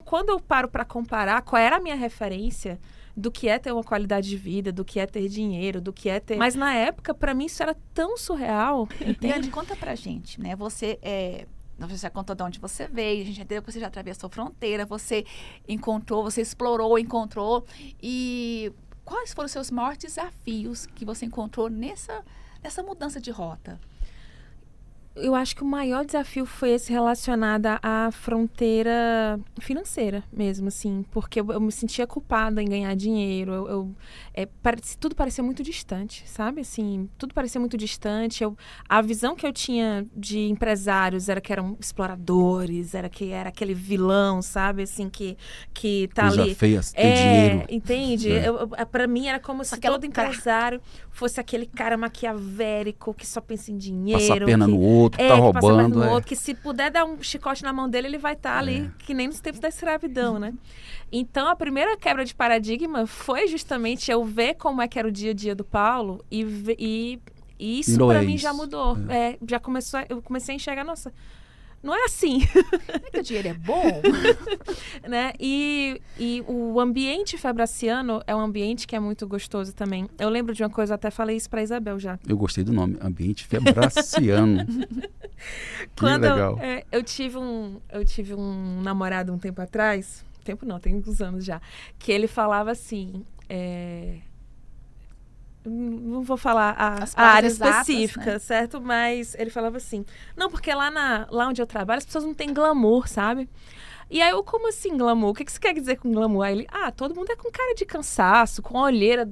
quando eu paro para comparar qual era a minha referência do que é ter uma qualidade de vida, do que é ter dinheiro, do que é ter... Mas na época, para mim, isso era tão surreal, entende? Conta pra gente, né? Você já contou de onde você veio, você já atravessou fronteira, você encontrou, você explorou, encontrou. E quais foram os seus maiores desafios que você encontrou nessa mudança de rota? Eu acho que o maior desafio foi esse relacionado à fronteira financeira mesmo, assim. Porque eu me sentia culpada em ganhar dinheiro. Tudo parecia muito distante, sabe? Assim, tudo parecia muito distante. A visão que eu tinha de empresários era que eram exploradores, era aquele vilão, sabe? Assim, que tá coisa ali. feia, ter dinheiro. Entende? Pra mim era como se todo empresário fosse aquele cara maquiavélico que só pensa em dinheiro. Passa a perna no outro. Tá roubando, que se puder dar um chicote na mão dele, ele vai estar ali, que nem nos tempos da escravidão, né? Então, a primeira quebra de paradigma foi justamente eu ver como é que era o dia a dia do Paulo e isso pra mim já mudou. Eu comecei a enxergar, nossa, não é assim. Não é que o dinheiro é bom? Né? E o ambiente febraciano é um ambiente que é muito gostoso também. Eu lembro de uma coisa, eu até falei isso pra Isabel já. Eu gostei do nome, ambiente febraciano. Que legal. Eu tive um namorado um tempo atrás, tempo não, tem uns anos já, que ele falava assim, não vou falar a área específica, né? Certo? Mas ele falava assim, não, porque lá onde eu trabalho as pessoas não têm glamour, sabe? E aí eu, como assim glamour? O que você quer dizer com glamour? Aí ele, todo mundo é com cara de cansaço, com a olheira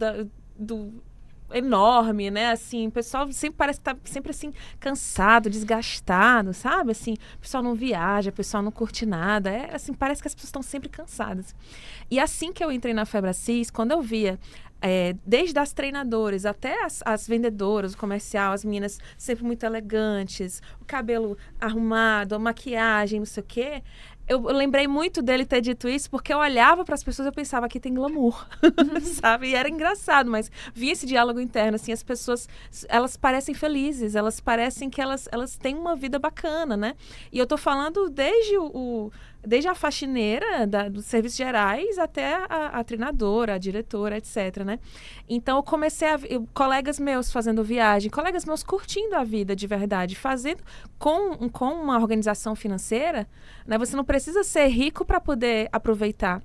enorme, né? Assim, o pessoal sempre parece que tá sempre assim, cansado, desgastado, sabe? Assim, o pessoal não viaja, o pessoal não curte nada. Assim, parece que as pessoas estão sempre cansadas. E assim que eu entrei na Febracis, quando eu via desde as treinadoras até as vendedoras, o comercial, as meninas sempre muito elegantes, o cabelo arrumado, a maquiagem, não sei o quê. Eu lembrei muito dele ter dito isso, porque eu olhava para as pessoas e eu pensava que tem glamour, sabe? E era engraçado, mas vinha esse diálogo interno, assim, as pessoas, elas parecem felizes, elas parecem que elas têm uma vida bacana, né? E eu tô falando desde a faxineira dos serviços gerais até a treinadora, a diretora, etc, né? Então, eu comecei colegas meus fazendo viagem, colegas meus curtindo a vida de verdade, fazendo com uma organização financeira, né? Você não precisa ser rico para poder aproveitar.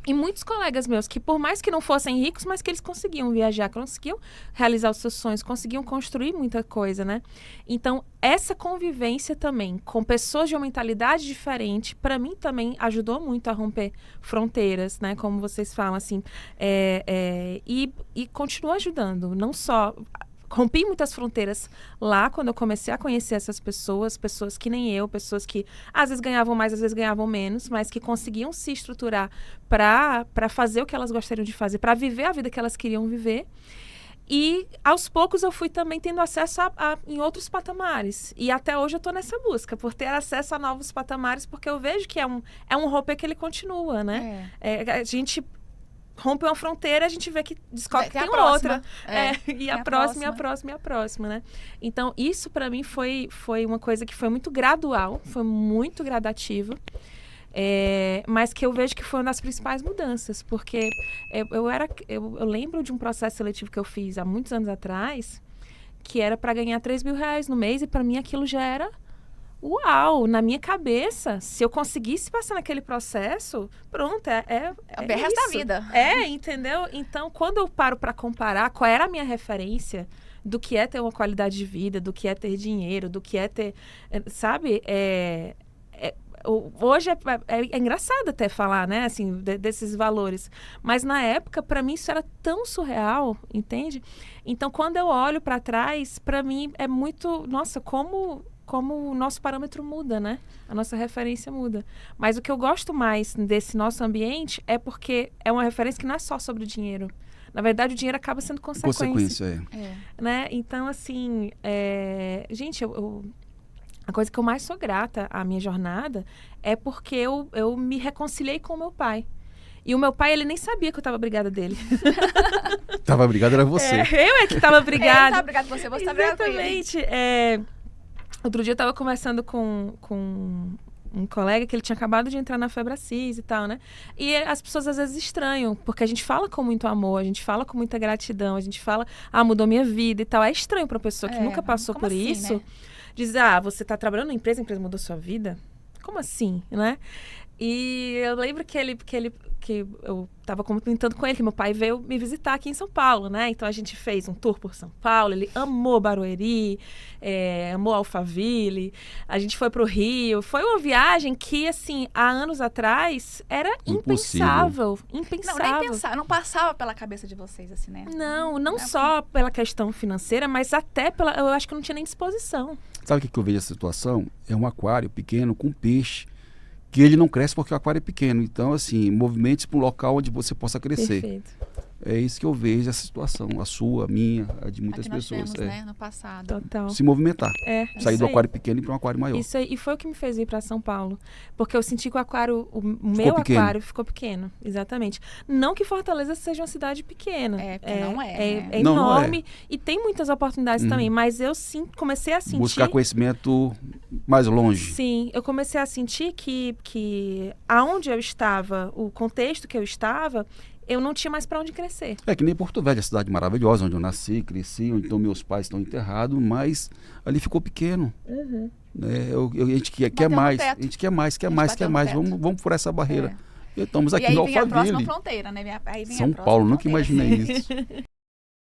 E muitos colegas meus que, por mais que não fossem ricos, mas que eles conseguiam viajar, conseguiam realizar os seus sonhos, conseguiam construir muita coisa, né? Então, essa convivência também com pessoas de uma mentalidade diferente, para mim também ajudou muito a romper fronteiras, né? Como vocês falam, assim. E continua ajudando, não só... Rompi muitas fronteiras lá quando eu comecei a conhecer essas pessoas que nem eu, pessoas que às vezes ganhavam mais, às vezes ganhavam menos, mas que conseguiam se estruturar para fazer o que elas gostariam de fazer, para viver a vida que elas queriam viver. E aos poucos eu fui também tendo acesso em outros patamares. E até hoje eu estou nessa busca, por ter acesso a novos patamares, porque eu vejo que é um romper que ele continua, né? A gente rompe uma fronteira, a gente vê que descobre que tem outra. E a próxima, e a próxima, e a próxima, né? Então, isso para mim foi uma coisa que foi muito gradual, foi muito gradativa, mas que eu vejo que foi uma das principais mudanças, porque eu lembro de um processo seletivo que eu fiz há muitos anos atrás, que era para ganhar 3 mil reais no mês, e para mim aquilo já era... Uau, na minha cabeça, se eu conseguisse passar naquele processo, pronto, é o resto da vida. Entendeu? Então, quando eu paro para comparar qual era a minha referência do que é ter uma qualidade de vida, do que é ter dinheiro, do que é ter, sabe? Hoje é engraçado até falar, né, assim, desses valores. Mas na época, para mim, isso era tão surreal, entende? Então, quando eu olho para trás, para mim é muito... Nossa, como o nosso parâmetro muda, né? A nossa referência muda. Mas o que eu gosto mais desse nosso ambiente é porque é uma referência que não é só sobre o dinheiro. Na verdade, o dinheiro acaba sendo consequência. Né? Então, assim, gente, a coisa que eu mais sou grata à minha jornada é porque eu me reconciliei com o meu pai. E o meu pai, ele nem sabia que eu tava brigada dele. Tava brigada era você. Eu que tava brigada. Ele tava brigado com você tava brigada com ele. Exatamente. Outro dia eu estava conversando com um colega que ele tinha acabado de entrar na Febracis e tal, né? E as pessoas às vezes estranham, porque a gente fala com muito amor, a gente fala com muita gratidão, a gente fala, mudou minha vida e tal. É estranho pra pessoa que nunca passou como por assim, isso, né? dizer, você tá trabalhando na empresa, a empresa mudou sua vida? Como assim, né? E eu lembro que eu estava comentando com ele, que meu pai veio me visitar aqui em São Paulo, né? Então a gente fez um tour por São Paulo, ele amou Barueri, amou Alphaville, a gente foi pro Rio. Foi uma viagem que, assim, há anos atrás era impensável. Impensável. Não, nem pensar, não passava pela cabeça de vocês, assim, né? Não só pela questão financeira, mas até eu acho que eu não tinha nem disposição. Sabe o que eu vejo essa situação? É um aquário pequeno com peixe, que ele não cresce porque o aquário é pequeno. Então, assim, movimente-se para um local onde você possa crescer. Perfeito. É isso que eu vejo essa situação, a sua, a minha, a de muitas Aqui nós pessoas. tivemos, né, no passado. Total. Se movimentar. Sair Isso do aí. aquário pequeno e para um aquário maior. Isso aí, e foi o que me fez ir para São Paulo. Porque eu senti que o Ficou pequeno. aquário ficou pequeno. Exatamente. Não que Fortaleza seja uma cidade pequena. Porque não é, né? É Não, não enorme e tem muitas oportunidades também. Mas eu comecei a sentir... Buscar conhecimento mais longe. Sim, eu comecei a sentir que aonde eu estava, o contexto que eu estava, eu não tinha mais para onde crescer. É que nem Porto Velho, a cidade maravilhosa, onde eu nasci, cresci, onde então meus pais estão enterrados, mas ali ficou pequeno. Né? A gente quer no mais, teto. a gente quer mais, quer A gente mais, bateu quer no mais. teto. Vamos furar essa barreira. E estamos aqui E aí no vem a próxima Alphaville, fronteira, né? Aí vem a São próxima Paulo, nunca fronteira. imaginei isso.